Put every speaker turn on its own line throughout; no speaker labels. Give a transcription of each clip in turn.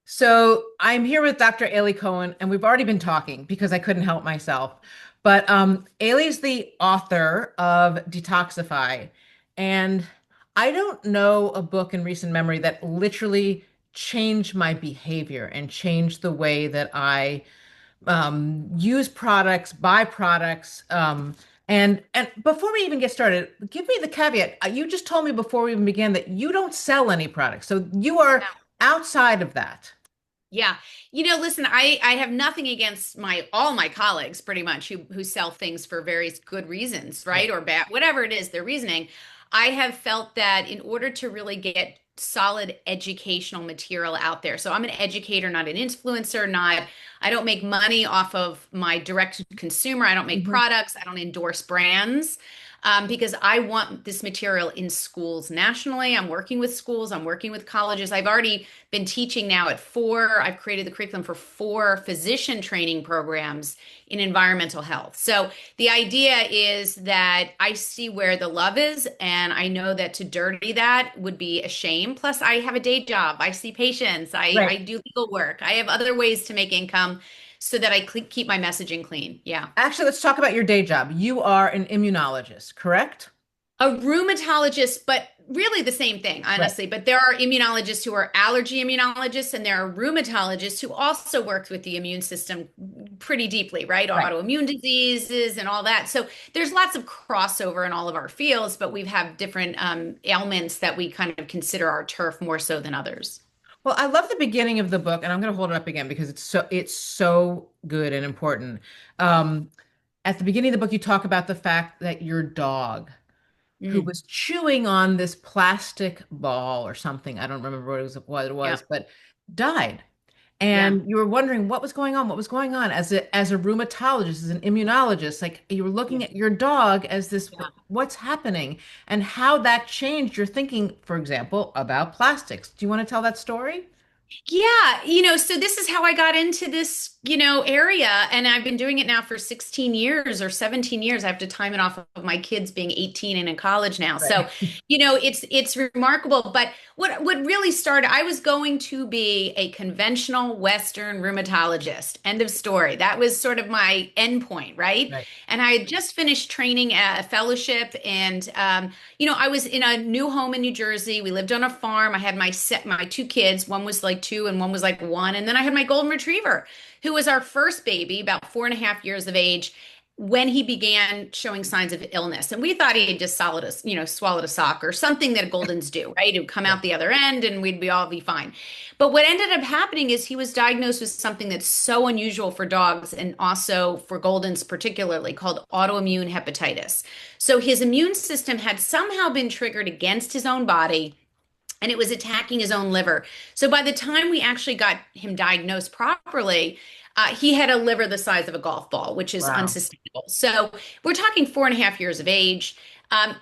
So I'm here with Dr. Aly Cohen, and we've already been talking because I couldn't help myself. But Aly's the author of Detoxify, and I don't know a book in recent memory that literally changed my behavior and changed the way that I use products, buy products. And before we even get started, give me the caveat. You just told me before we even began that you don't sell any products, so you are outside of that.
Yeah. Listen, I have nothing against my all my colleagues pretty much who sell things for various good reasons,
Right.
right? Or bad, whatever it is, their reasoning. I have felt that in order to really get solid educational material out there. So I'm an educator, not an influencer, not I don't make money off of my direct consumer. I don't make
Mhm.
products. I don't endorse brands. Because I want this material in schools nationally. I'm working with schools, I'm working with colleges. I've already been teaching now at four. I've created the curriculum for four physician training programs in environmental health. So the idea is that I see where the love is, and I know that to dirty that would be a shame. Plus, I have a day job. I see patients. I
Right.
do legal work. I have other ways to make income so that I keep my messaging clean. Yeah.
Actually, let's talk about your day job. You are an immunologist, correct?
A rheumatologist, but really the same thing,
Right.
honestly. But there are immunologists who are allergy immunologists, and there are rheumatologists who also work with the immune system pretty deeply, right?
Right.
Autoimmune diseases and all that. So there's lots of crossover in all of our fields, but we have different ailments that we kind of consider our turf more so than others.
Well, I love the beginning of the book, and I'm going to hold it up again because it's so good and important. Um, at the beginning of the book, you talk about the fact that your dog, who
Mm,
was chewing on this plastic ball or something, I don't remember what it
yeah,
was, but died.
yeah,
And you were wondering what was going on as a rheumatologist, as an immunologist, like you were
yeah,
looking at your dog as this,
yeah.
what's happening and how that changed your thinking, for example, about plastics. Do you want to tell that story?
Yeah, so this is how I got into this, area. And I've been doing it now for 16 years or 17 years. I have to time it off of my kids being 18 and in college now. So,
Right.
it's remarkable. But what really started, I was going to be a conventional Western rheumatologist. End of story. That was sort of my end point, right?
Right.
And I had just finished training at a fellowship, and I was in a new home in New Jersey. We lived on a farm. I had my two kids. One was like two and one was like one. And then I had my golden retriever, who was our first baby, about 4.5 years of age, when he began showing signs of illness. And we thought he had just swallowed a sock or something that Goldens do, right? It would come
Yeah.
out the other end and we'd be all be fine. But what ended up happening is he was diagnosed with something that's so unusual for dogs and also for Goldens particularly, called autoimmune hepatitis. So his immune system had somehow been triggered against his own body, and it was attacking his own liver. So by the time we actually got him diagnosed properly, he had a liver the size of a golf ball, which is
Wow.
unsustainable. So we're talking 4.5 years of age.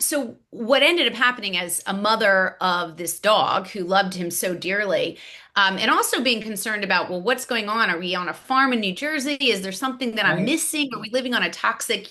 So what ended up happening as a mother of this dog who loved him so dearly, and also being concerned about, well, what's going on? Are we on a farm in New Jersey? Is there something that I'm
Right.
missing? Are we living on a toxic,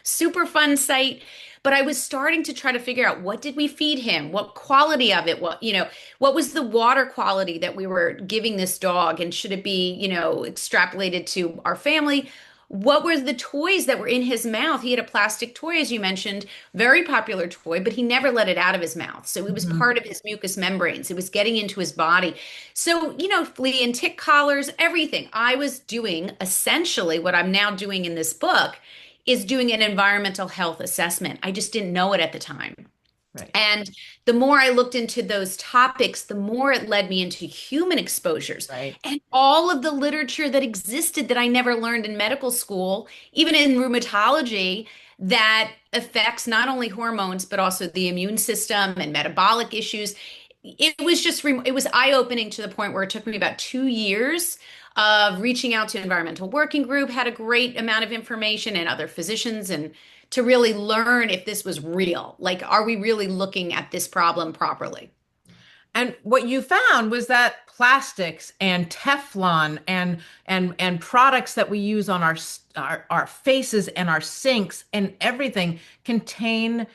super fun site? But I was starting to try to figure out, what did we feed him? What quality of it? What was the water quality that we were giving this dog? And should it be, extrapolated to our family? What were the toys that were in his mouth? He had a plastic toy, as you mentioned, very popular toy, but he never let it out of his mouth. So it was
Mhm.
part of his mucous membranes. It was getting into his body. So, flea and tick collars, everything. I was doing essentially what I'm now doing in this book is doing an environmental health assessment. I just didn't know it at the time.
Right.
And the more I looked into those topics, the more it led me into human exposures
Right.
and all of the literature that existed that I never learned in medical school, even in rheumatology, that affects not only hormones, but also the immune system and metabolic issues. It was eye-opening to the point where it took me about 2 years of reaching out to environmental working group, had a great amount of information and other physicians, and to really learn if this was real. Like, are we really looking at this problem properly?
And what you found was that plastics and Teflon and products that we use on our faces and our sinks and everything contain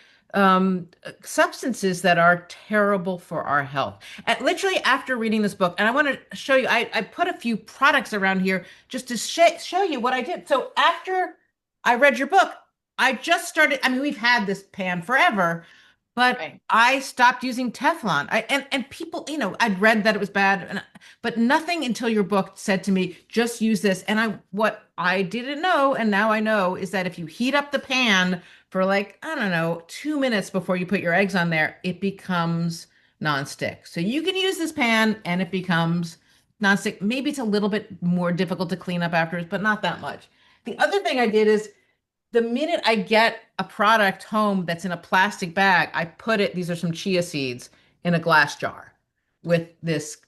substances that are terrible for our health. And literally after reading this book, and I want to show you, I put a few products around here just to show you what I did. So after I read your book, I just started, I mean, we've had this pan forever, but
Right.
I stopped using Teflon. And people, I'd read that it was bad, but nothing until your book said to me, just use this. And what I didn't know, and now I know, is that if you heat up the pan for like, I don't know, 2 minutes before you put your eggs on there, it becomes nonstick. So you can use this pan and it becomes nonstick. Maybe it's a little bit more difficult to clean up afterwards, but not that much. The other thing I did is the minute I get a product home that's in a plastic bag, I put it, these are some chia seeds, in a glass jar with this,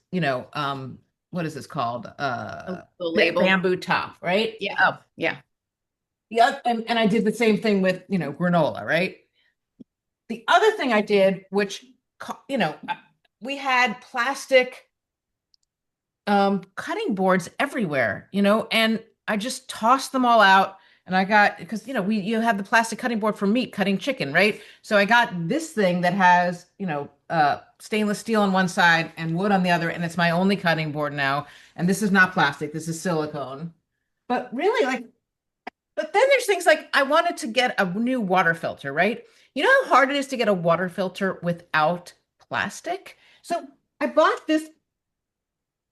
what is this called?
The label.
Bamboo top, right?
Yeah. Oh, yeah.
Yeah, and I did the same thing with, granola, right? The other thing I did, which, you know, we had plastic cutting boards everywhere, and I just tossed them all out. And I got, because you have the plastic cutting board for meat, cutting chicken, right? So I got this thing that has, stainless steel on one side and wood on the other, and it's my only cutting board now. And this is not plastic, this is silicone. But really, like, but then there's things like I wanted to get a new water filter, right? You know how hard it is to get a water filter without plastic? So I bought this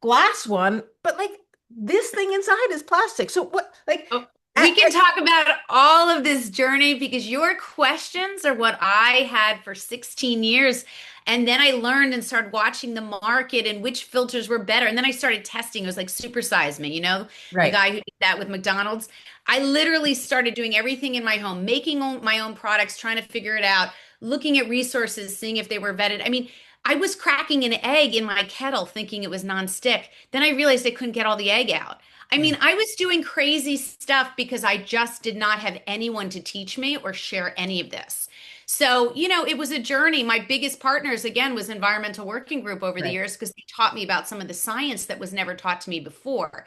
glass one, but like this thing inside is plastic. So what, like,
Oh, we can
I,
talk about all of this journey because your questions are what I had for 16 years. And then I learned and started watching the market and which filters were better. And then I started testing. It was like Super Size Me, the
right,
guy who did that with McDonald's. I literally started doing everything in my home, making my own products, trying to figure it out, looking at resources, seeing if they were vetted. I mean, I was cracking an egg in my kettle thinking it was nonstick. Then I realized I couldn't get all the egg out. I
right,
mean, I was doing crazy stuff because I just did not have anyone to teach me or share any of this. So, it was a journey. My biggest partners, again, was Environmental Working Group over the
right.
years because they taught me about some of the science that was never taught to me before.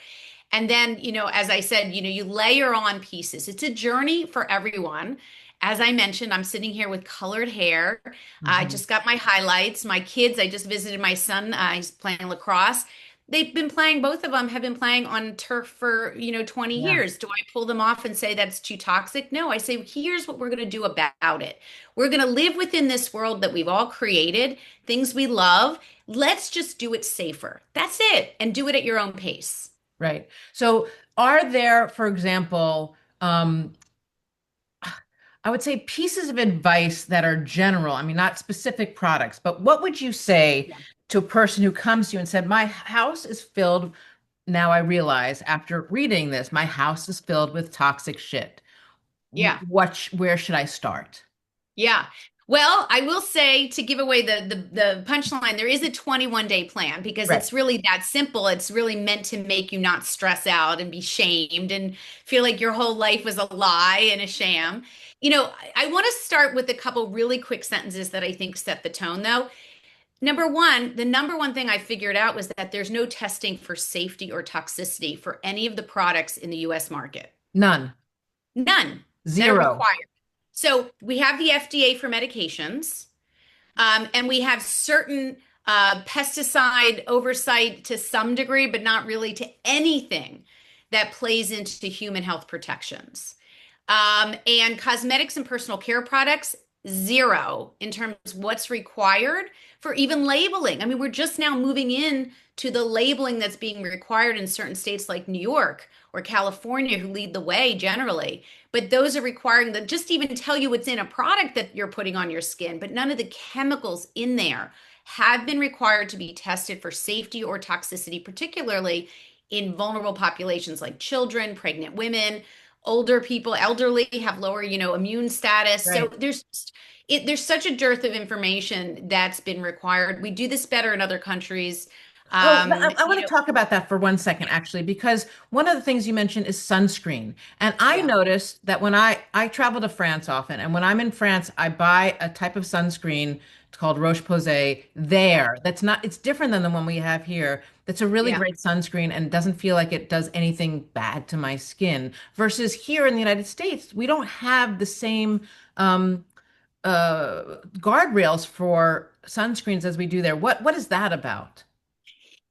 And then, as I said, you layer on pieces. It's a journey for everyone. As I mentioned, I'm sitting here with colored hair. I
Mhm.
just got my highlights. My kids, I just visited my son. He's playing lacrosse. They've been playing, both of them have been playing on turf for, 20
Yeah,
years. Do I pull them off and say that's too toxic? No, I say, here's what we're going to do about it. We're going to live within this world that we've all created, things we love. Let's just do it safer. That's it. And do it at your own pace.
right. So are there, for example, I would say pieces of advice that are general, I mean, not specific products, but what would you say
Yeah.
to a person who comes to you and said, my house is filled, now I realize after reading this, my house is filled with toxic shit.
Yeah.
Where should I start?
Yeah. Well, I will say to give away the punchline, there is a 21-day plan because
Right.
it's really that simple. It's really meant to make you not stress out and be shamed and feel like your whole life was a lie and a sham. I want to start with a couple really quick sentences that I think set the tone though. Number one, the number one thing I figured out was that there's no testing for safety or toxicity for any of the products in the US market.
None.
None that are
Zero.
required. So we have the FDA for medications, and we have certain pesticide oversight to some degree, but not really to anything that plays into human health protections. And cosmetics and personal care products, zero in terms of what's required for even labeling. I mean, we're just now moving in to the labeling that's being required in certain states like New York or California, who lead the way generally. But those are requiring that just even tell you what's in a product that you're putting on your skin, but none of the chemicals in there have been required to be tested for safety or toxicity, particularly in vulnerable populations like children, pregnant women, older people, elderly have lower, immune status. So
Right.
there's such a dearth of information that's been required. We do this better in other countries.
Oh,
Um,
I
you
want to
know,
talk about that for 1 second, actually, because one of the things you mentioned is sunscreen. And I
yeah,
noticed that when I travel to France often, and when I'm in France, I buy a type of sunscreen. It's called Roche-Posay there. That's not, it's different than the one we have here. That's a really
yeah.
great sunscreen and doesn't feel like it does anything bad to my skin. Versus here in the United States, we don't have the same guardrails for sunscreens as we do there. What is that about?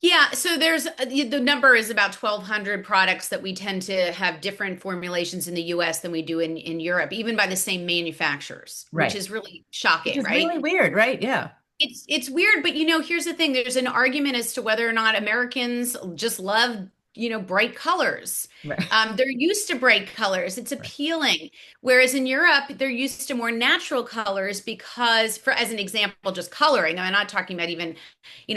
Yeah, so there's the number is about 1,200 products that we tend to have different formulations in the US than we do in Europe, even by the same manufacturers, which
Right.
is really
Which
shocking,
is
right?
really weird, right? Yeah.
It's weird, but here's the thing. There's an argument as to whether or not Americans just love, bright colors.
Right.
They're used to bright colors. It's
Right.
appealing. Whereas in Europe, they're used to more natural colors because, for as an example, just coloring. I'm not talking about even,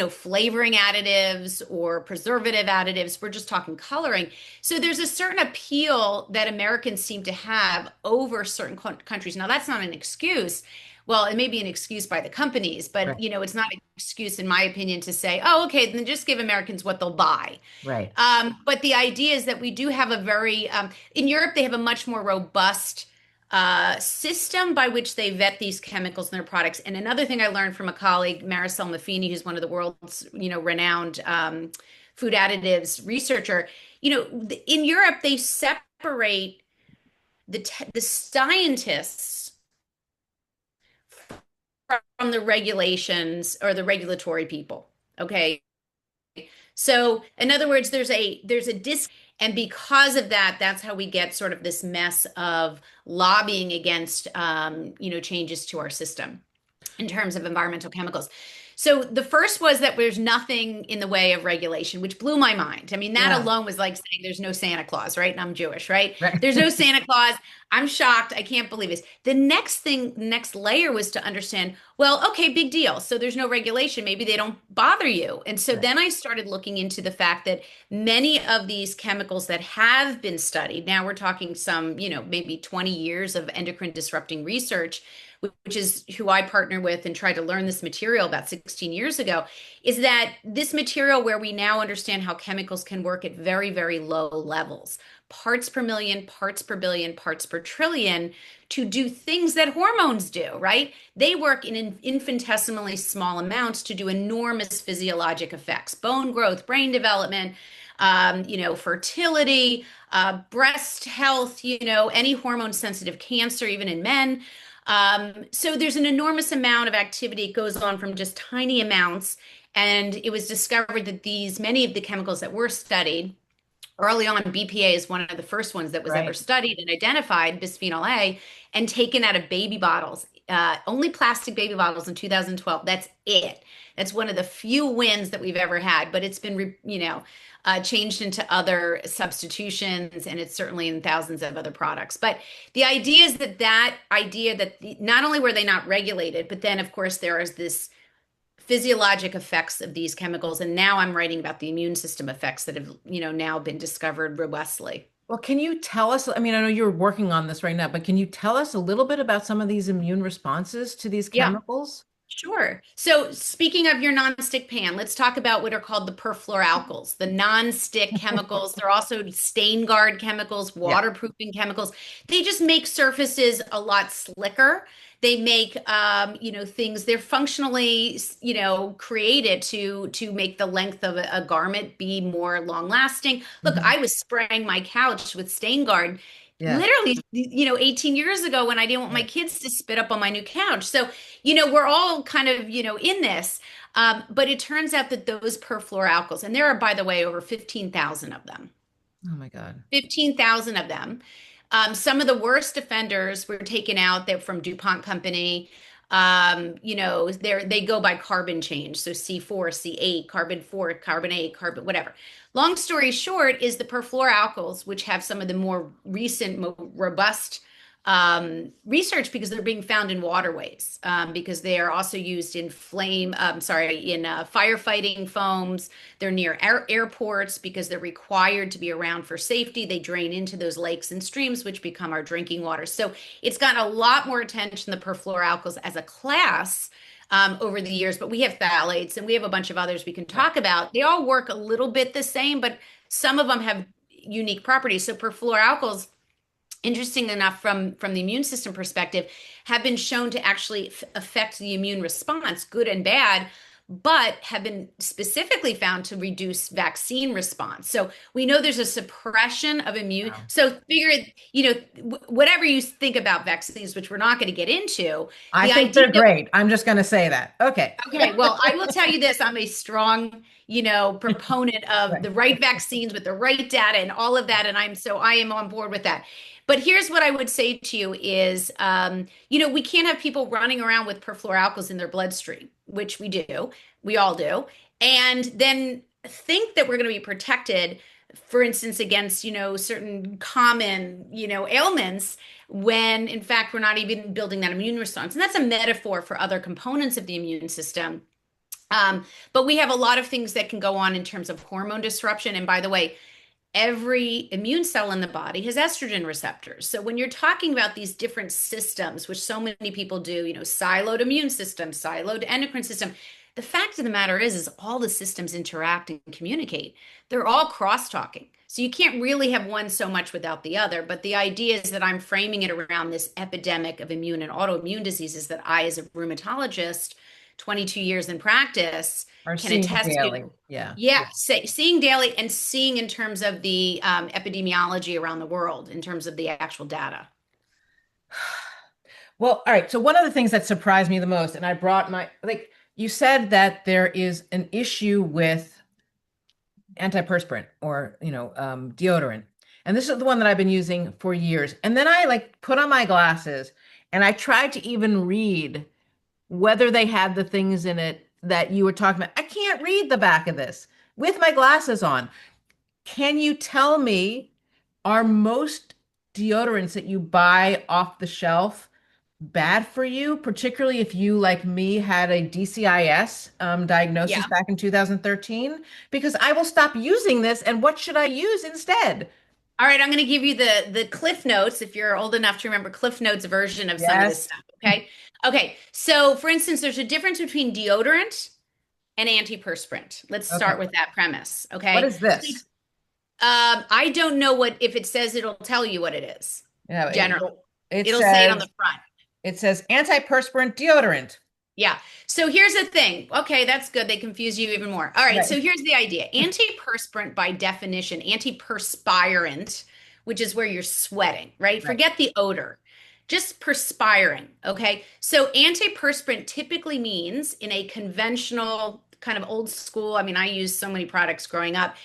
flavoring additives or preservative additives. We're just talking coloring. So there's a certain appeal that Americans seem to have over certain countries. Now, that's not an excuse. Well, it may be an excuse by the companies,
Right.
but it's not an excuse, in my opinion, to say, "Oh, okay, then just give Americans what they'll buy."
Right.
But the idea is that we do have a very in Europe they have a much more robust system by which they vet these chemicals in their products. And another thing I learned from a colleague, Maricel Maffini, who's one of the world's renowned food additives researcher, in Europe they separate the scientists from the regulations or the regulatory people. Okay. So in other words, there's a disc, and because of that, that's how we get sort of this mess of lobbying against changes to our system in terms of environmental chemicals. So the first was that there's nothing in the way of regulation, which blew my mind. I mean, that
Yeah.
alone was like saying there's no Santa Claus, right? And I'm Jewish, right?
Right.
There's no Santa Claus. I'm shocked. I can't believe this. Next layer was to understand, well, okay, big deal. So there's no regulation. Maybe they don't bother you. And so
Right.
then I started looking into the fact that many of these chemicals that have been studied, now we're talking some, maybe 20 years of endocrine disrupting research, which is who I partner with and tried to learn this material about 16 years ago, is that this material where we now understand how chemicals can work at very, very low levels, parts per million, parts per billion, parts per trillion, to do things that hormones do, right? They work in infinitesimally small amounts to do enormous physiologic effects, bone growth, brain development, fertility, breast health, any hormone sensitive cancer, even in men. So there's an enormous amount of activity. It goes on from just tiny amounts. And it was discovered that many of the chemicals that were studied early on, BPA is one of the first ones that was ever
Right.
studied and identified, bisphenol A, and taken out of baby bottles. Only plastic baby bottles in 2012. That's it. That's one of the few wins that we've ever had, but it's been, changed into other substitutions, and it's certainly in thousands of other products. But the idea is that not only were they not regulated, but then, of course, there is this physiologic effects of these chemicals. And now I'm writing about the immune system effects that have, now been discovered robustly.
Well, can you tell us? I mean, I know you're working on this right now, but can you tell us a little bit about some of these immune responses to these
Yeah.
chemicals?
Sure. So, speaking of your nonstick pan, let's talk about what are called the perfluoralkyls, the nonstick chemicals. They're also stain guard chemicals,
Yeah.
waterproofing chemicals. They just make surfaces a lot slicker. They make, things. They're functionally, created to make the length of a garment be more long lasting. Look,
Mhm.
I was spraying my couch with stain guard
Yeah.
literally 18 years ago when I didn't want my
Right.
kids to spit up on my new couch. So we're all kind of in this, but it turns out that those perfluoralkyls, and there are, by the way, over 15,000 of them,
Oh my God.
15,000 of them. Some of the worst offenders were taken out. They're from DuPont Company. They go by carbon change. So C4, C8, carbon 4, carbon 8, carbon, whatever. Long story short is the perfluoralkyls, which have some of the more recent, more robust research because they're being found in waterways, because they are also used in firefighting foams. They're near airports because they're required to be around for safety. They drain into those lakes and streams, which become our drinking water. So it's gotten a lot more attention, the perfluoralkyls as a class. Over the years, but we have phthalates and we have a bunch of others we can
Right.
talk about. They all work a little bit the same, but some of them have unique properties. So perfluoralkyls, interesting enough from the immune system perspective, have been shown to actually affect the immune response, good and bad, but have been specifically found to reduce vaccine response. So we know there's a suppression of immune.
Wow.
So figure, whatever you think about vaccines, which we're not going to get into,
I
the
think
idea
they're great. I'm just going to say that. Okay.
Okay, well, I will tell you this. I'm a strong, proponent of
Right.
the right vaccines with the right data and all of that. And I am on board with that. But here's what I would say to you is, we can't have people running around with perfluoralkyls in their bloodstream, which we do. We all do. And then think that we're going to be protected, for instance, against, certain common, ailments when in fact we're not even building that immune response. And that's a metaphor for other components of the immune system. But we have a lot of things that can go on in terms of hormone disruption. And by the way, every immune cell in the body has estrogen receptors. So when you're talking about these different systems, which so many people do, siloed immune system, siloed endocrine system, the fact of the matter is all the systems interact and communicate. They're all cross-talking. So you can't really have one so much without the other. But the idea is that I'm framing it around this epidemic of immune and autoimmune diseases that I, as a rheumatologist, 22 years in practice,
Are
can
seeing
attest to.
daily. Yeah.
Yeah,
Yeah.
seeing daily and seeing in terms of the epidemiology around the world, in terms of the actual data.
Well, all right. So one of the things that surprised me the most, and I brought like you said that there is an issue with antiperspirant or deodorant, and this is the one that I've been using for years. And then I like put on my glasses and I tried to even read whether they had the things in it that you were talking about. I can't read the back of this with my glasses on. Can you tell me, are most deodorants that you buy off the shelf bad for you, particularly if you, like me, had a DCIS diagnosis
Yeah.
back in 2013? Because I will stop using this, and what should I use instead?
All right, I'm going to give you the Cliff Notes if you're old enough to remember Cliff Notes version of some of this
Yes.
stuff. Okay. Okay. So, for instance, there's a difference between deodorant and antiperspirant. Let's
Okay.
start with that premise.
What
Okay.
is this?
I don't know what, if it says it'll tell you what it is.
Yeah,
Generally,
it
it'll say it on the
says
front.
it says antiperspirant deodorant.
Yeah. So here's the thing. Okay, that's good. They confuse you even more. All right.
Right.
So here's the idea. Antiperspirant, by definition, antiperspirant, which is where you're sweating, right?
Right.
Forget the odor, just perspiring. Okay. So antiperspirant typically means, in a conventional kind of old school, I mean, I used so many products growing up,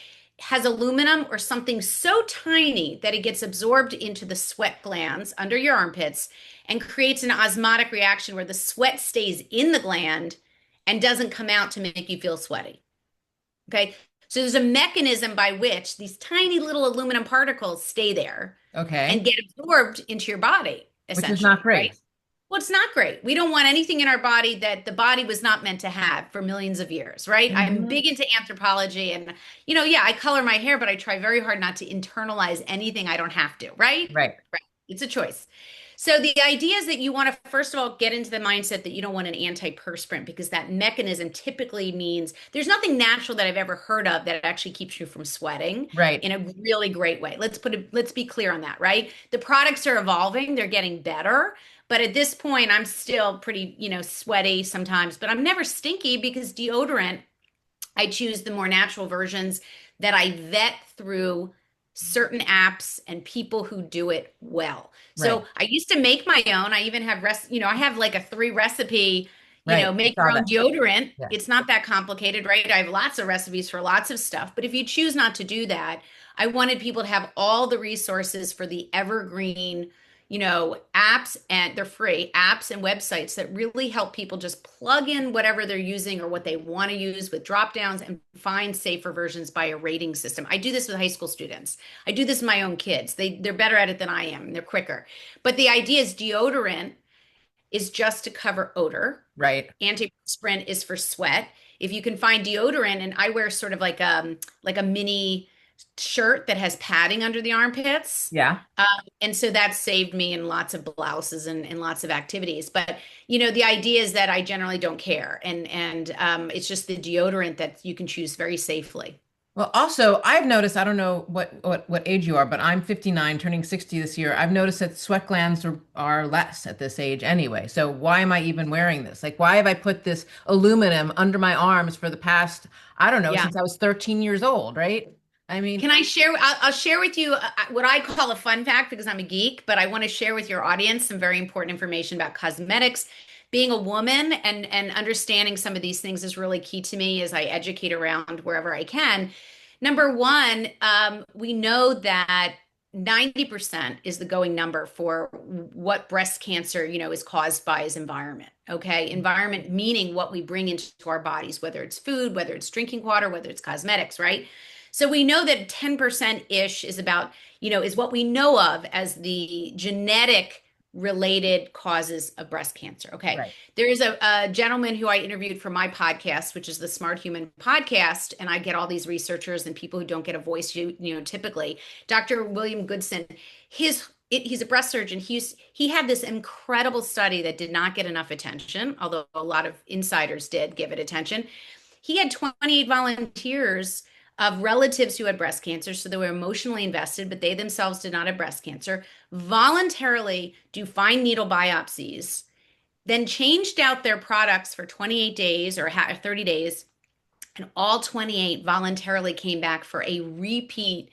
has aluminum or something so tiny that it gets absorbed into the sweat glands under your armpits and creates an osmotic reaction where the sweat stays in the gland and doesn't come out to make you feel sweaty. Okay. So there's a mechanism by which these tiny little aluminum particles stay there and
Okay.
get absorbed into your body,
Which is not
essentially, right?
great.
Well, it's not great. We don't want anything in our body that the body was not meant to have for millions of years, right? I'm
Hmm.
big into anthropology and, yeah, I color my hair, but I try very hard not to internalize anything I don't have to, right?
Right.
Right. It's a choice. So the idea is that you want to, first of all, get into the mindset that you don't want an antiperspirant, because that mechanism typically means there's nothing natural that I've ever heard of that actually keeps you from sweating
Right.
in a really great way. Let's be clear on that, right? The products are evolving, they're getting better. But at this point, I'm still pretty, sweaty sometimes, but I'm never stinky because deodorant, I choose the more natural versions that I vet through certain apps and people who do it well.
Right.
So I used to make my own. I even have I have like a 3 recipe,
Right. I
make your
saw
own
that.
deodorant.
Yeah.
It's not that complicated, right? I have lots of recipes for lots of stuff. But if you choose not to do that, I wanted people to have all the resources for the evergreen, apps, and they're free apps and websites that really help people just plug in whatever they're using or what they want to use with drop downs and find safer versions by a rating system. I do this with high school students. I do this with my own kids. They're better at it than I am. They're quicker. But the idea is deodorant is just to cover odor.
Right.
Antiperspirant is for sweat. If you can find deodorant, and I wear sort of like a mini shirt that has padding under the armpits.
Yeah.
And so that saved me in lots of blouses and lots of activities. But the idea is that I generally don't care, and it's just the deodorant that you can choose very safely.
Well, also, I've noticed, I don't know what age you are, but I'm 59, turning 60 this year. I've noticed that sweat glands are less at this age anyway. So why am I even wearing this? Like, why have I put this aluminum under my arms for the past, I don't know,
Yeah.
since I was 13 years old, right? I mean,
Can I share? I'll share with you what I call a fun fact because I'm a geek, but I want to share with your audience some very important information about cosmetics. Being a woman and understanding some of these things is really key to me as I educate around wherever I can. Number one, we know that 90% is the going number for what breast cancer, is caused by is environment. Okay. Environment meaning what we bring into our bodies, whether it's food, whether it's drinking water, whether it's cosmetics, right? So we know that 10%-ish is about, is what we know of as the genetic related causes of breast cancer. Okay.
right.
There is a gentleman who I interviewed for my podcast, which is the Smart Human podcast, and I get all these researchers and people who don't get a voice, typically. Dr. William Goodson, he's a breast surgeon. He had this incredible study that did not get enough attention, although a lot of insiders did give it attention. He had 28 volunteers of relatives who had breast cancer. So they were emotionally invested, but they themselves did not have breast cancer, voluntarily do fine needle biopsies, then changed out their products for 28 days or 30 days. And all 28 voluntarily came back for a repeat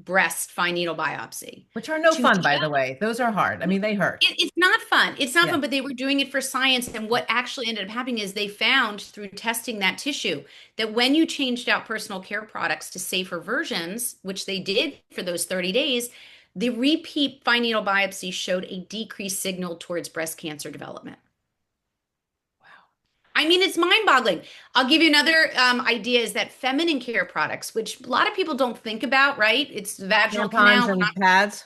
breast fine needle biopsy
Which are no
to
fun, by the way. Those are hard. I mean, they hurt.
it's not fun. It's not
Yeah.
fun, but they were doing it for science. And what actually ended up happening is they found through testing that tissue that when you changed out personal care products to safer versions, which they did for those 30 days, the repeat fine needle biopsy showed a decreased signal towards breast cancer development. I mean, it's mind-boggling. I'll give you another idea is that feminine care products, which a lot of people don't think about, right? It's the vaginal
Tampons
canal.
and pads.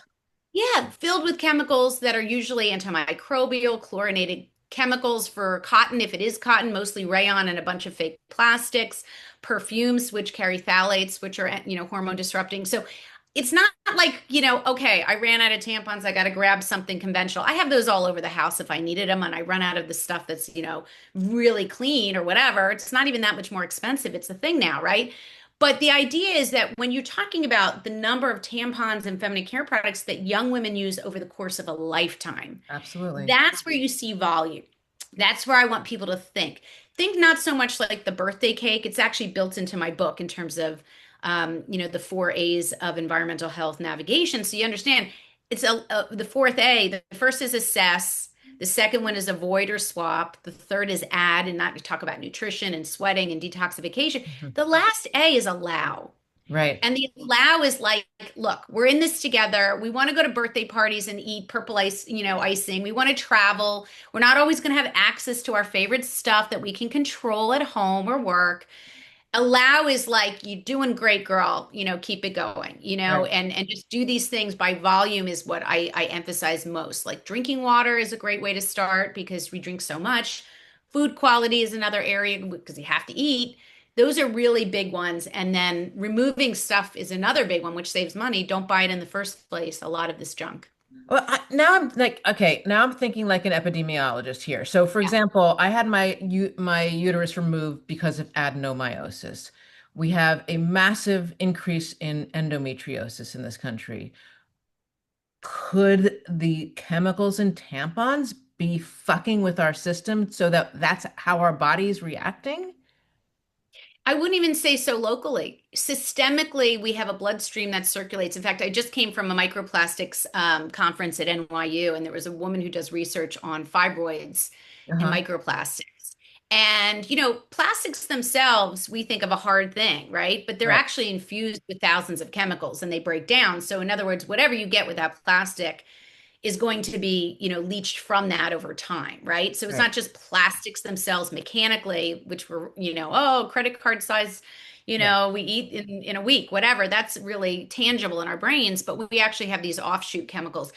Yeah, filled with chemicals that are usually antimicrobial, chlorinated chemicals for cotton, if it is cotton, mostly rayon and a bunch of fake plastics, perfumes, which carry phthalates, which are, hormone disrupting. So it's not like, okay, I ran out of tampons, I got to grab something conventional. I have those all over the house if I needed them, and I run out of the stuff that's, really clean or whatever. It's not even that much more expensive. It's the thing now, right? But the idea is that when you're talking about the number of tampons and feminine care products that young women use over the course of a lifetime,
Absolutely.
that's where you see volume. That's where I want people to think. Think not so much like the birthday cake. It's actually built into my book in terms of, the 4 A's of environmental health navigation. So you understand it's the fourth A. The first is assess. The second one is avoid or swap. The third is add, and not talk about nutrition and sweating and detoxification.
Mhm.
The last A is allow.
Right.
And the allow is like, look, we're in this together. We want to go to birthday parties and eat purple ice, icing. We want to travel. We're not always going to have access to our favorite stuff that we can control at home or work. Allow is like, you doing great, girl, keep it going,
Right.
and just do these things by volume is what I emphasize most. Like drinking water is a great way to start because we drink so much. Food quality is another area because you have to eat. Those are really big ones. And then removing stuff is another big one, which saves money. Don't buy it in the first place, a lot of this junk.
Well, now I'm like, okay, now I'm thinking like an epidemiologist here. So, for
Yeah.
example, I had my uterus removed because of adenomyosis. We have a massive increase in endometriosis in this country. Could the chemicals in tampons be fucking with our system so that that's how our body's reacting?
I wouldn't even say so locally. Systemically, we have a bloodstream that circulates. In fact, I just came from a microplastics conference at NYU, and there was a woman who does research on fibroids and
Uh-huh.
microplastics. And, plastics themselves, we think of a hard thing, right? But they're
Right.
actually infused with thousands of chemicals and they break down. So, in other words, whatever you get with that plastic is going to be, leached from that over time, right? So it's
Right.
not just plastics themselves mechanically, which were, oh, credit card size,
Yeah.
we eat in a week, whatever. That's really tangible in our brains, but we actually have these offshoot chemicals.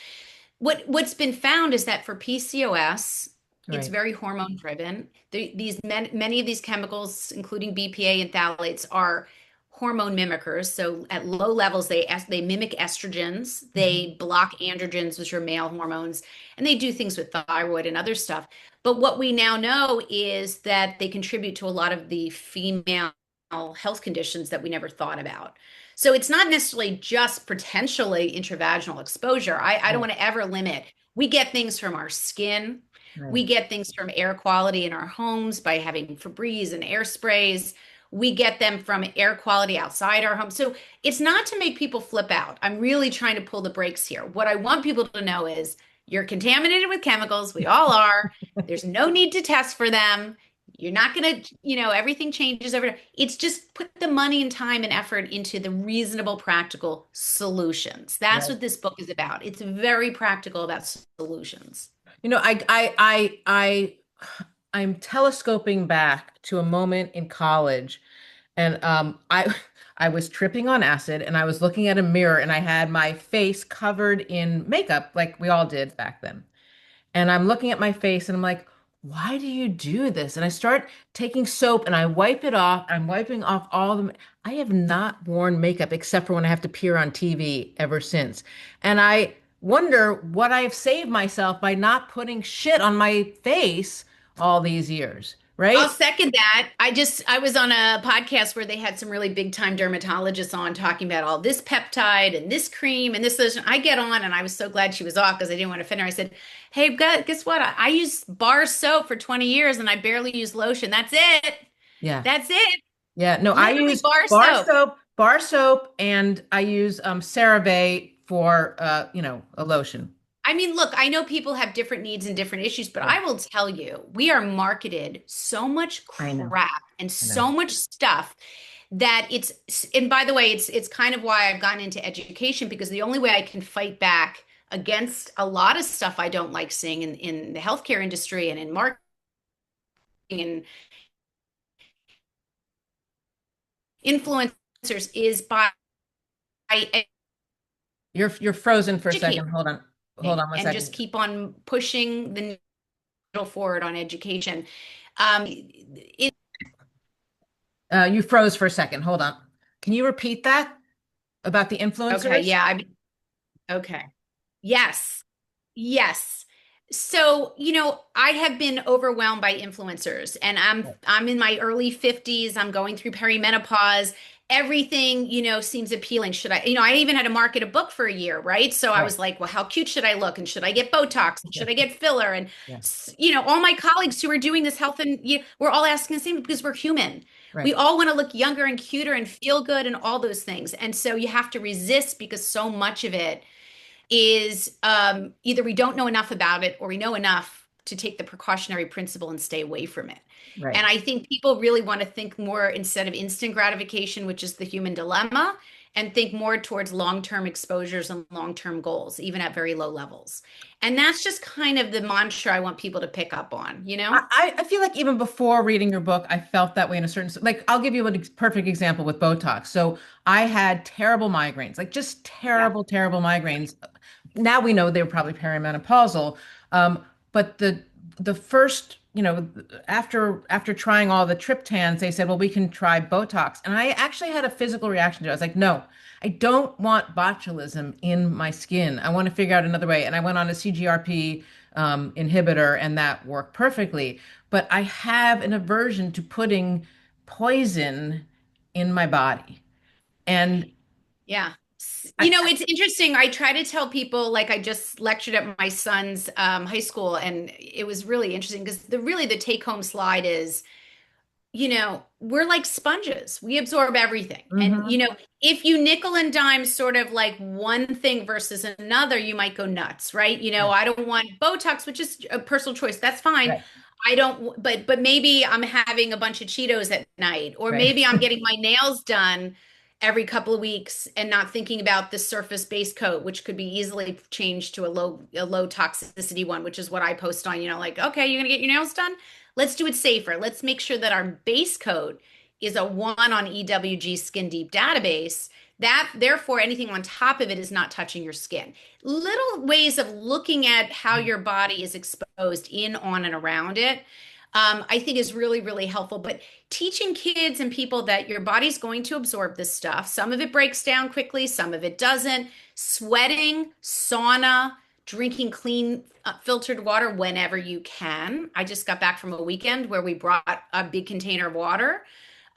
What's been found is that for PCOS, it's
Right.
very hormone driven. Many of these chemicals, including BPA and phthalates, are hormone mimickers. So at low levels, they mimic estrogens.
Mhm.
They block androgens, which are male hormones, and they do things with thyroid and other stuff. But what we now know is that they contribute to a lot of the female health conditions that we never thought about. So it's not necessarily just potentially intravaginal exposure. I don't
Right,
want to ever limit. We get things from our skin.
right.
We get things from air quality in our homes by having Febreze and air sprays. We get them from air quality outside our home. So it's not to make people flip out. I'm really trying to pull the brakes here. What I want people to know is you're contaminated with chemicals. We all are. There's no need to test for them. You're not going to, everything changes over time. It's just put the money and time and effort into the reasonable, practical solutions. That's
Right.
what this book is about. It's very practical about solutions.
You know, I'm telescoping back to a moment in college, and I was tripping on acid, and I was looking at a mirror, and I had my face covered in makeup, like we all did back then. And I'm looking at my face, and I'm like, why do you do this? And I start taking soap, and I wipe it off. I'm wiping off all the. I have not worn makeup except for when I have to appear on TV ever since. And I wonder what I've saved myself by not putting shit on my face all these years,
I'll
right?
second that. I was on a podcast where they had some really big time dermatologists on talking about all this peptide and this cream and this lotion. I get on and I was so glad she was off because I didn't want to offend her. I said, "Hey, guess what? I use bar soap for 20 years and I barely use lotion. That's it.
Yeah.
That's it.
Yeah. No, I
Literally
use
bar soap."
bar soap, and I use CeraVe for a lotion.
I mean, look, I know people have different needs and different issues, but
Yeah.
I will tell you, we are marketed so much
I know.
crap and
I know.
so much stuff that and by the way, it's kind of why I've gotten into education because the only way I can fight back against a lot of stuff I don't like seeing in the healthcare industry and in marketing and influencers is by
You're frozen for a
educating
second. Hold on. Hold on one
and just
second.
keep on pushing the needle forward on education. It,
You froze for a second. Hold on. Can you repeat that about the
okay,
influencers?
yeah, okay. Yes. Yes. So, I have been overwhelmed by influencers and I'm in my early 50s. I'm going through perimenopause. Everything, seems appealing. Should I, I even had to market a book for a year, right? So I
Right.
was like, well, how cute should I look? And should I get Botox? And should I get filler? And,
Yeah.
all my colleagues who are doing this health and we're all asking the same because we're human. We
Right.
all want to look younger and cuter and feel good and all those things. And so you have to resist because so much of it is either we don't know enough about it or we know enough to take the precautionary principle and stay away from it.
Right.
And I think people really want to think more instead of instant gratification, which is the human dilemma, and think more towards long-term exposures and long-term goals, even at very low levels. And that's just kind of the mantra I want people to pick up on, you know?
I feel like even before reading your book, I felt that way in a certain, like, I'll give you a perfect example with Botox. So I had terrible migraines, like just
Yeah.
terrible, terrible migraines. Now we know they were probably perimenopausal. But the first, after trying all the triptans, they said, well, we can try Botox. And I actually had a physical reaction to it. I was like, no, I don't want botulism in my skin. I want to figure out another way. And I went on a CGRP inhibitor, and that worked perfectly. But I have an aversion to putting poison in my body. And
Yeah.
I,
It's interesting. I try to tell people, like I just lectured at my son's high school, and it was really interesting because the take home slide is, we're like sponges. We absorb everything. And,
mhm,
if you nickel and dime sort of like one thing versus another, you might go nuts, right?
right,
I don't want Botox, which is a personal choice. That's fine.
right,
I don't, but maybe I'm having a bunch of Cheetos at night, or
right,
maybe I'm getting my nails done every couple of weeks and not thinking about the surface base coat, which could be easily changed to a low toxicity one, which is what I post on, like, okay, you're gonna get your nails done? Let's do it safer. Let's make sure that our base coat is a one on EWG Skin Deep database. That therefore anything on top of it is not touching your skin. Little ways of looking at how your body is exposed in, on, and around it. I think is really, really helpful. But teaching kids and people that your body's going to absorb this stuff. Some of it breaks down quickly, some of it doesn't. Sweating, sauna, drinking clean filtered water whenever you can. I just got back from a weekend where we brought a big container of water.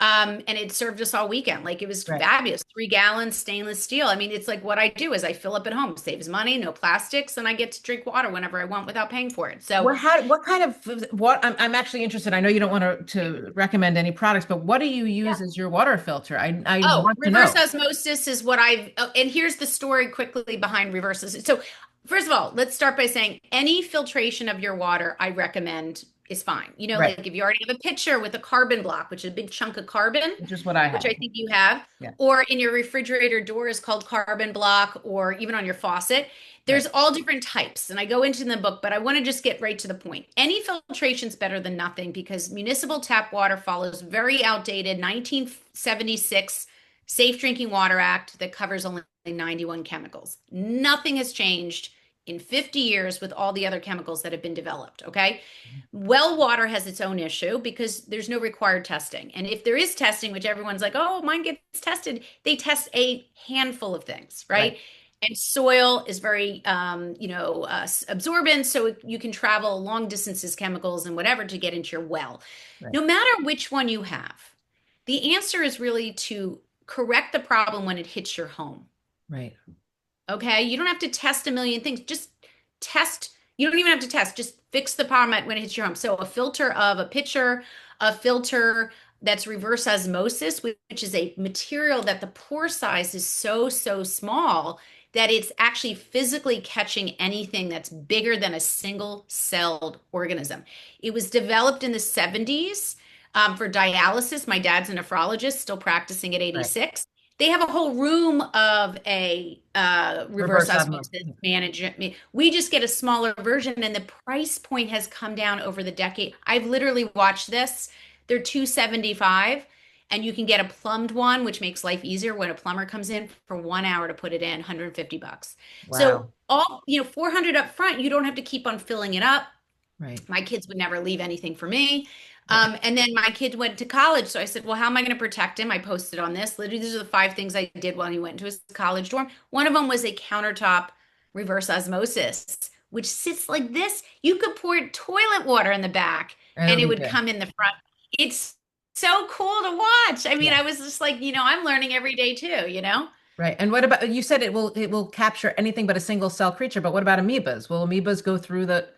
And it served us all weekend. Like it was
Right.
fabulous. 3 gallons stainless steel. I mean, it's like what I do is I fill up at home, saves money, no plastics, and I get to drink water whenever I want without paying for it. So,
What kind of what I'm actually interested. I know you don't want to recommend any products, but what do you use as your water filter? I
oh,
want to
reverse
know.
osmosis is what I've, oh, and here's the story quickly behind reverse osmosis. So, first of all, let's start by saying any filtration of your water I recommend is fine. You know,
Right.
like if you already have a pitcher with a carbon block, which is a big chunk of carbon,
Which is what I
which
have.
I think you have,
Yeah.
or in your refrigerator door is called carbon block, or even on your faucet.
Right.
There's all different types, and I go into in the book, but I want to just get right to the point. Any filtration is better than nothing because municipal tap water follows very outdated 1976 Safe Drinking Water Act that covers only 91 chemicals. Nothing has changed in 50 years with all the other chemicals that have been developed. Okay. Well water has its own issue because there's no required testing. And if there is testing, which everyone's like, oh, mine gets tested, they test a handful of things,
Right.
right? And soil is very, absorbent. So you can travel long distances, chemicals and whatever to get into your well.
Right.
No matter which one you have, the answer is really to correct the problem when it hits your home.
Right.
Okay. You don't have to test a million things. Just test. You don't even have to test. Just fix the problem when it hits your home. So a filter of a pitcher, a filter that's reverse osmosis, which is a material that the pore size is so, so small that it's actually physically catching anything that's bigger than a single celled organism. It was developed in the 70s for dialysis. My dad's a nephrologist, still practicing at
Right.
86. They have a whole room of a reverse
Reverse osmosis.
osmosis management. We just get a smaller version, and the price point has come down over the decade. I've literally watched this. They're 275, and you can get a plumbed one, which makes life easier when a plumber comes in for 1 hour to put it in, $150. So
Wow.
all, 400 up front, you don't have to keep on filling it up.
Right.
My kids would never leave anything for me.
Right.
And then my kid went to college. So I said, well, how am I going to protect him? I posted on this. Literally, these are the 5 things I did when he went into his college dorm. One of them was a countertop reverse osmosis, which sits like this. You could pour toilet water in the back
And
and
it'll
it
be
would
good.
come in the front. It's so cool to watch. I mean,
Yeah.
I was just like, I'm learning every day too.
Right. And what about you said it will capture anything but a single cell creature, but what about amoebas? Will amoebas go through the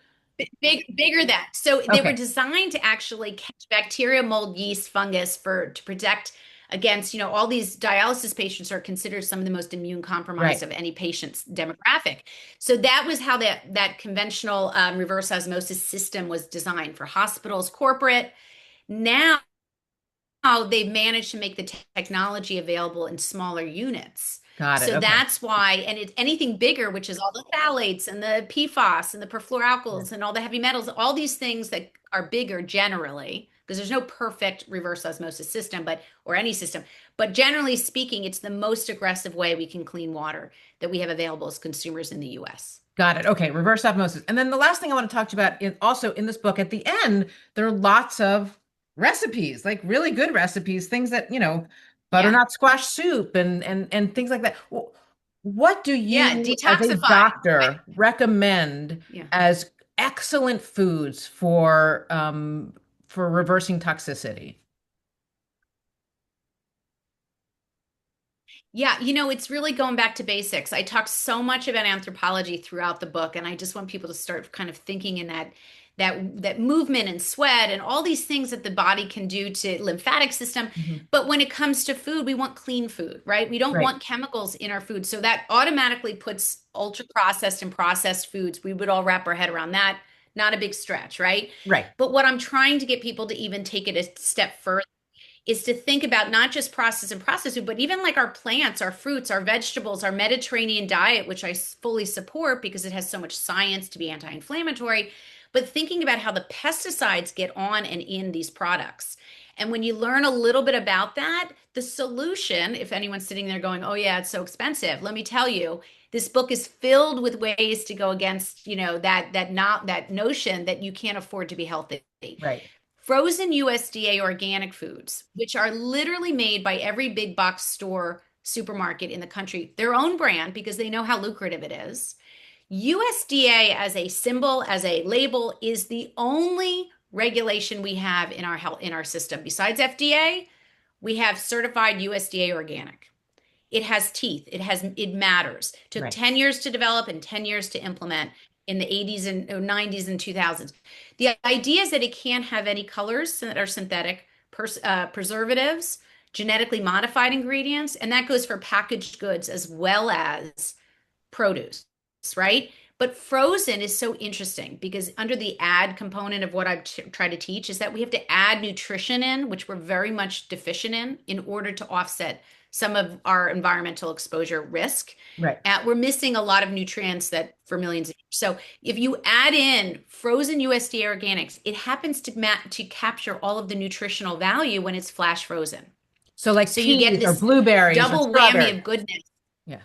Bigger than. So they were
Okay.
designed to actually catch bacteria, mold, yeast, fungus to protect against, all these dialysis patients are considered some of the most immune compromised
Right.
of any patient's demographic. So that was how that conventional reverse osmosis system was designed for hospitals, corporate. Now they've managed to make the technology available in smaller units.
Got it.
So
Okay.
that's why, and it's anything bigger, which is all the phthalates and the PFAS and the
Right.
perfluoroalkyls and all the heavy metals, all these things that are bigger generally, because there's no perfect reverse osmosis system, or any system. But generally speaking, it's the most aggressive way we can clean water that we have available as consumers in the US.
Got it. Okay. Reverse osmosis. And then the last thing I want to talk to you about is also in this book at the end, there are lots of recipes, like really good recipes, things that,
Yeah.
butternut squash soup and things like that. What do
Yeah.
you, as a
Detoxify. Right.
doctor, recommend
Yeah.
as excellent foods for reversing toxicity?
Yeah, it's really going back to basics. I talk so much about anthropology throughout the book, and I just want people to start kind of thinking in that movement and sweat and all these things that the body can do to lymphatic system.
Mhm.
But when it comes to food, we want clean food, right? We don't
Right.
want chemicals in our food. So that automatically puts ultra processed and processed foods. We would all wrap our head around that. Not a big stretch, right?
Right.
But what I'm trying to get people to even take it a step further is to think about not just processed food, but even like our plants, our fruits, our vegetables, our Mediterranean diet, which I fully support because it has so much science to be anti-inflammatory, but thinking about how the pesticides get on and in these products. And when you learn a little bit about that, the solution, if anyone's sitting there going, oh yeah, it's so expensive, let me tell you, this book is filled with ways to go against, that notion that you can't afford to be healthy.
Right.
Frozen USDA organic foods, which are literally made by every big box store, supermarket in the country, their own brand because they know how lucrative it is. USDA as a symbol, as a label, is the only regulation we have in our health in our system. Besides FDA, We have certified USDA organic. It has teeth. It matters. Took
Right.
10 years to develop and 10 years to implement in the 80s and 90s and 2000s. The idea is that it can't have any colors that are synthetic, preservatives, genetically modified ingredients, and that goes for packaged goods as well as produce, right? But frozen is so interesting because under the add component of what I've tried to teach is that we have to add nutrition in, which we're very much deficient in order to offset some of our environmental exposure risk.
Right.
We're missing a lot of nutrients that for millions of years. So if you add in frozen USDA organics, it happens to capture all of the nutritional value when it's flash frozen.
So like
So you get
peas or
this
blueberries or
double whammy
strawberries.
of goodness.
Yeah.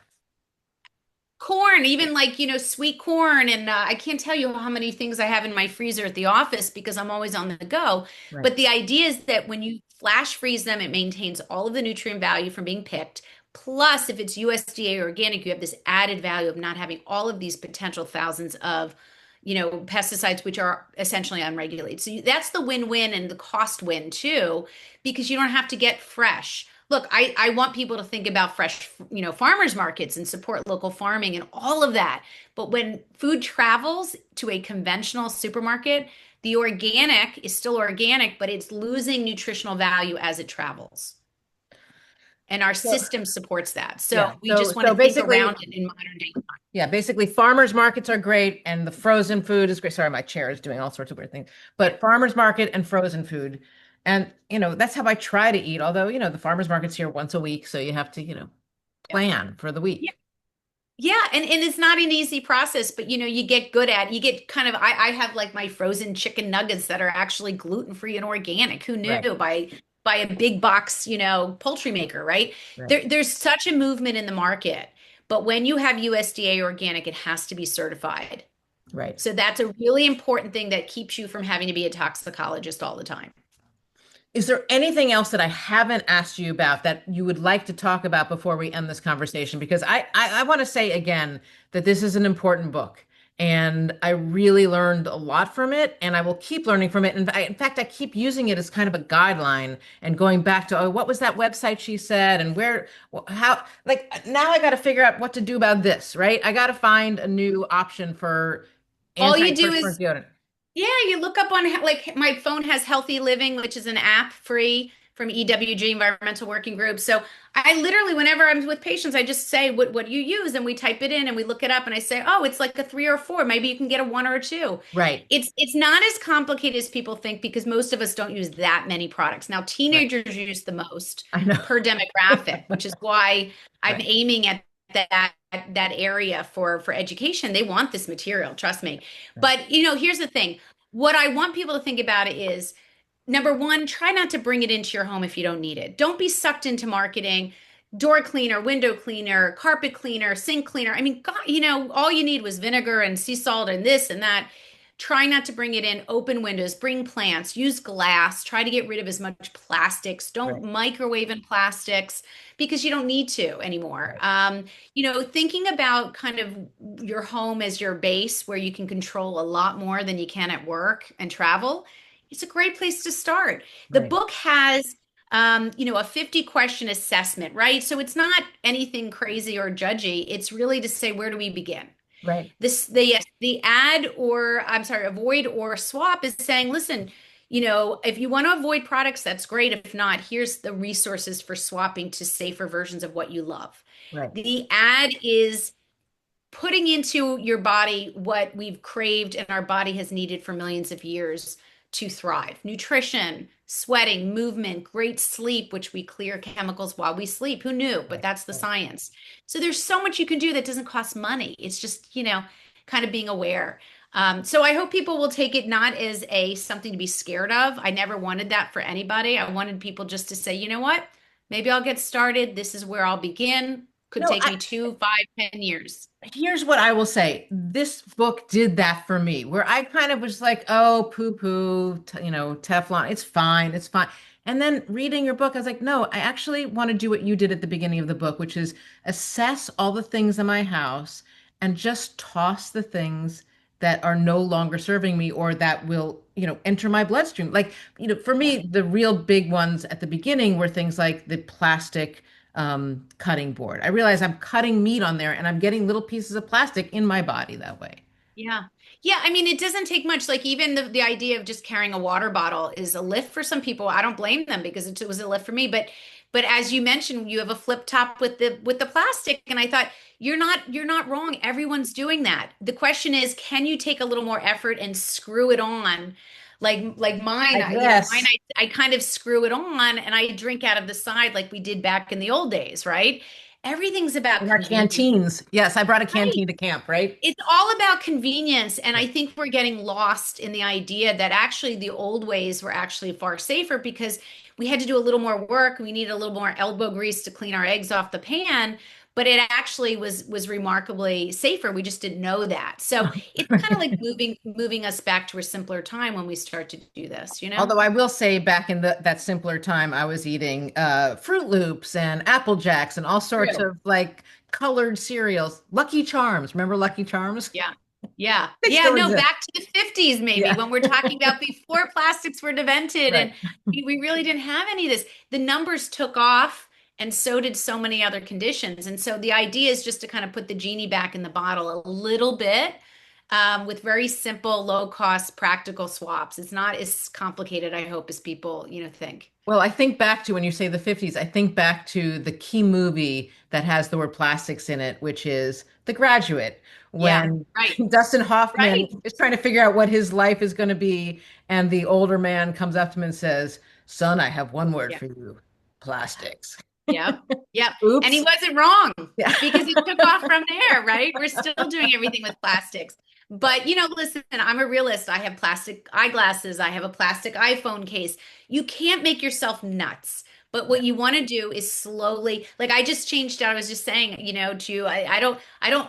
Corn, even like, sweet corn. And I can't tell you how many things I have in my freezer at the office because I'm always on the go.
Right.
But the idea is that when you flash freeze them, it maintains all of the nutrient value from being picked. Plus, if it's USDA organic, you have this added value of not having all of these potential thousands of, pesticides, which are essentially unregulated. So that's the win-win and the cost win too, because you don't have to get fresh. Look, I want people to think about fresh, farmers markets and support local farming and all of that. But when food travels to a conventional supermarket, the organic is still organic, but it's losing nutritional value as it travels. And our
So,
system supports that. So
yeah.
we
So
just want
so
to think
basically,
around it in modern day.
yeah, basically farmers markets are great and the frozen food is great. Sorry, my chair is doing all sorts of weird things.
Yeah.
But farmers market and frozen food. And, that's how I try to eat. Although, the farmers market's here once a week, so you have to,
Yeah.
plan for the
Yeah.
week.
Yeah, and it's not an easy process, but you get good at you get kind of I have like my frozen chicken nuggets that are actually gluten-free and organic. Who knew
Right.
by a big box, poultry maker, right?
Right.
There's such a movement in the market, but when you have USDA organic, it has to be certified.
Right.
So that's a really important thing that keeps you from having to be a toxicologist all the time.
Is there anything else that I haven't asked you about that you would like to talk about before we end this conversation? Because I want to say again that this is an important book and I really learned a lot from it and I will keep learning from it. And in fact, I keep using it as kind of a guideline and going back to, oh, what was that website she said and where, how, like now I got to figure out what to do about this, right? I got to find a new option for
All you do
antiperspirant
is
deodorant.
Yeah, you look up on like my phone has Healthy Living, which is an app free from EWG Environmental Working Group. So I literally, whenever I'm with patients, I just say, what do you use? And we type it in and we look it up and I say, oh, it's like a 3 or 4. Maybe you can get a 1 or a 2.
Right.
It's not as complicated as people think because most of us don't use that many products. Now,
Right.
teenagers use the most
I know.
per demographic, which is why I'm
Right.
aiming at that area for education. They want this material, trust me.
Right.
But here's the thing. What I want people to think about it is number one, try not to bring it into your home if you don't need it. Don't be sucked into marketing. Door cleaner, window cleaner, carpet cleaner, sink cleaner. I mean, God, all you need was vinegar and sea salt and this and that. Try not to bring it in. Open windows, bring plants, use glass. Try to get rid of as much plastics. Don't
Right.
microwave in plastics because you don't need to anymore.
Right.
Thinking about kind of your home as your base where you can control a lot more than you can at work and travel, it's a great place to start. The
Right.
book has a 50 question assessment, right? So it's not anything crazy or judgy. It's really to say, where do we begin?
Right.
The add or I'm sorry, avoid or swap is saying, listen, if you want to avoid products, that's great. If not, here's the resources for swapping to safer versions of what you love.
Right.
The add is putting into your body what we've craved and our body has needed for millions of years to thrive. Nutrition, sweating, movement, great sleep, which we clear chemicals while we sleep. Who knew? But
Right.
that's the
Right.
science. So there's so much you can do that doesn't cost money. It's just, kind of being aware. So I hope people will take it not as a something to be scared of. I never wanted that for anybody. I wanted people just to say, you know what? Maybe I'll get started. This is where I'll begin. Could
No,
take me 2, 5, 10 years.
here's what I will say. This book did that for me, where I kind of was like, oh, poo-poo, Teflon, it's fine, it's fine. And then reading your book, I was like, no, I actually want to do what you did at the beginning of the book, which is assess all the things in my house and just toss the things that are no longer serving me or that will, enter my bloodstream. Like, for
Yeah.
me, the real big ones at the beginning were things like the plastic cutting board. I realize I'm cutting meat on there and I'm getting little pieces of plastic in my body that way.
Yeah. Yeah. I mean, it doesn't take much. Like even the idea of just carrying a water bottle is a lift for some people. I don't blame them because it was a lift for me. But as you mentioned, you have a flip top with the plastic. And I thought, you're not wrong. Everyone's doing that. The question is, can you take a little more effort and screw it on? Like mine,
Like
mine,
this.
I kind of screw it on and I drink out of the side like we did back in the old days, right? Everything's about
In our
convenience.
canteens. Yes, I brought a
Right.
canteen to camp, right?
It's all about convenience. And
Yeah.
I think we're getting lost in the idea that actually the old ways were actually far safer because we had to do a little more work. We needed a little more elbow grease to clean our eggs off the pan, but it actually was remarkably safer. We just didn't know that. So it's kind of like moving us back to a simpler time when we start to do this, you know?
Although I will say back in that simpler time, I was eating Fruit Loops and Apple Jacks and all sorts
True.
of like colored cereals. Lucky Charms. Remember Lucky Charms?
Yeah. Yeah.
They
Yeah.
still
No,
exist.
back to the 50s, maybe,
Yeah.
when we're talking about before plastics were invented
Right.
and we really didn't have any of this. The numbers took off, and so did so many other conditions. And so the idea is just to kind of put the genie back in the bottle a little bit with very simple, low cost, practical swaps. It's not as complicated, I hope, as people, think.
Well, I think back to when you say the 50s, I think back to the key movie that has the word plastics in it, which is The Graduate,
Yeah.
when
Right.
Dustin Hoffman
Right.
is trying to figure out what his life is going to be. And the older man comes up to him and says, Son, I have one word
Yeah.
for you, plastics.
Yep. Yep. And he
Oops.
wasn't wrong
Yeah.
because it took off from there, right? We're still doing everything with plastics. But, listen, I'm a realist. I have plastic eyeglasses. I have a plastic iPhone case. You can't make yourself nuts. But what you want to do is slowly, like I just changed out. I was just saying, to you, I don't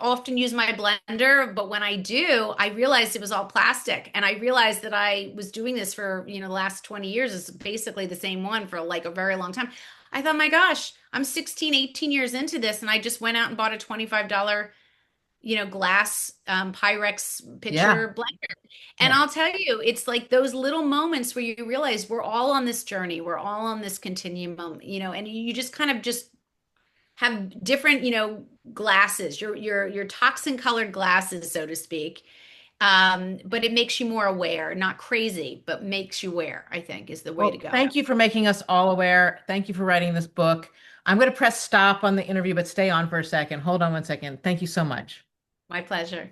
often use my blender, but when I do, I realized it was all plastic. And I realized that I was doing this for, the last 20 years. It's basically the same one for like a very long time. I thought, my gosh, I'm 16, 18 years into this, and I just went out and bought a $25, glass Pyrex
Yeah.
pitcher blender. And
Yeah.
I'll tell you, it's like those little moments where you realize we're all on this journey, we're all on this continuum, and you just kind of just have different, glasses, your toxin colored glasses, so to speak. But it makes you more aware, not crazy, but makes you aware, I think, is the way to
Well,
go.
thank you for making us all aware. Thank you for writing this book. I'm going to press stop on the interview, but stay on for a second. Hold on one second. Thank you so much.
My pleasure.